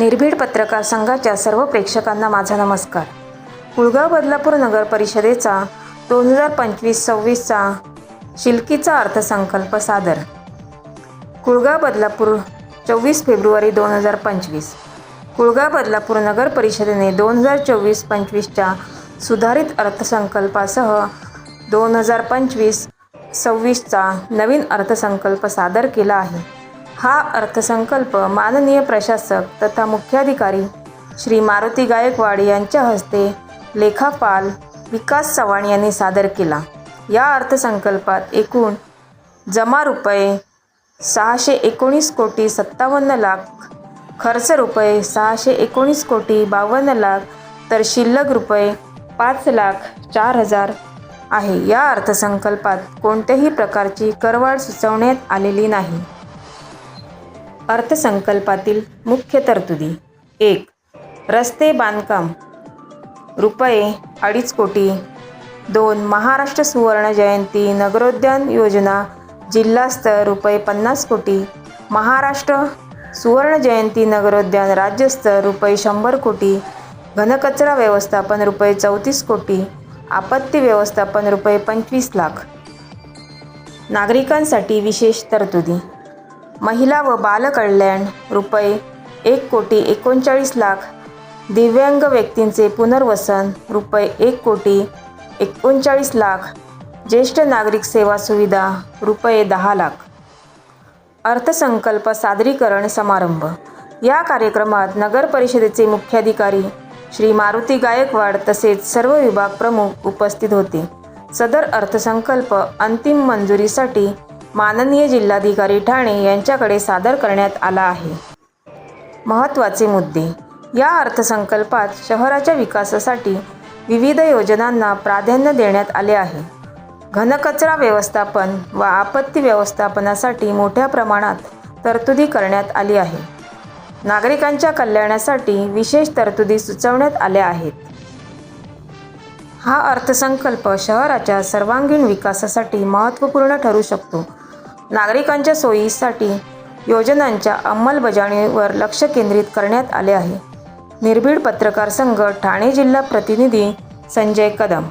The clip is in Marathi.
निर्भीड पत्रकार संघाच्या सर्व प्रेक्षकांना माझा नमस्कार. कुळगाव बदलापूर नगर परिषदेचा 2025-26चा शिलकीचा अर्थसंकल्प सादर. कुळगाव बदलापूर 24 फेब्रुवारी 2025. कुळगाव बदलापूर नगर परिषदेने 2024-25च्या सुधारित अर्थसंकल्पासह 2025-26चा नवीन अर्थसंकल्प सादर केला आहे. हा अर्थसंकल्प माननीय प्रशासक तथा मुख्याधिकारी श्री मारुती गायकवाड यांच्या हस्ते लेखापाल विकास चव्हाण यांनी सादर केला. या अर्थसंकल्पात एकूण जमा रुपये 619 कोटी 57 लाख, खर्च रुपये 619 कोटी 52 लाख, तर शिल्लक रुपये 5,04,000 आहे. या अर्थसंकल्पात कोणत्याही प्रकारची करवाढ सुचवण्यात आलेली नाही. अर्थसंकल्पातील मुख्य तरतुदी: 1. रस्ते बांधकाम रुपये 2.5 कोटी. 2. महाराष्ट्र सुवर्ण जयंती नगरोद्यान योजना जिल्हास्तर रुपये 50 कोटी. महाराष्ट्र सुवर्ण जयंती नगरोद्यान राज्यस्तर रुपये 100 कोटी. घनकचरा व्यवस्थापन रुपये 34 कोटी. आपत्ती व्यवस्थापन रुपये 25 लाख. नागरिकांसाठी विशेष तरतुदी: महिला व बालकल्याण रुपये 1 कोटी 39 लाख. दिव्यांग व्यक्तींचे पुनर्वसन रुपये 1 कोटी 39 लाख. ज्येष्ठ नागरिक सेवा सुविधा रुपये 10 लाख. अर्थसंकल्प सादरीकरण समारंभ. या कार्यक्रमात नगर परिषदेचे मुख्याधिकारी श्री मारुती गायकवाड तसेच सर्व विभाग प्रमुख उपस्थित होते. सदर अर्थसंकल्प अंतिम मंजुरीसाठी माननीय जिल्हाधिकारी ठाणे यांच्याकडे सादर करण्यात आला आहे. महत्त्वाचे मुद्दे: या अर्थसंकल्पात शहराच्या विकासासाठी विविध योजनांना प्राधान्य देण्यात आले आहे. घनकचरा व्यवस्थापन व आपत्ती व्यवस्थापनासाठी मोठ्या प्रमाणात तरतुदी करण्यात आली आहे. नागरिकांच्या कल्याणासाठी विशेष तरतुदी सुचवण्यात आल्या आहेत. हा अर्थसंकल्प शहराच्या सर्वांगीण विकासासाठी महत्त्वपूर्ण ठरू शकतो. नागरिकांच्या सोयीसाठी योजनांच्या अंमलबजावणीवर लक्ष केंद्रित करण्यात आले आहे. निर्भीड पत्रकार संघ ठाणे जिल्हा प्रतिनिधी संजय कदम.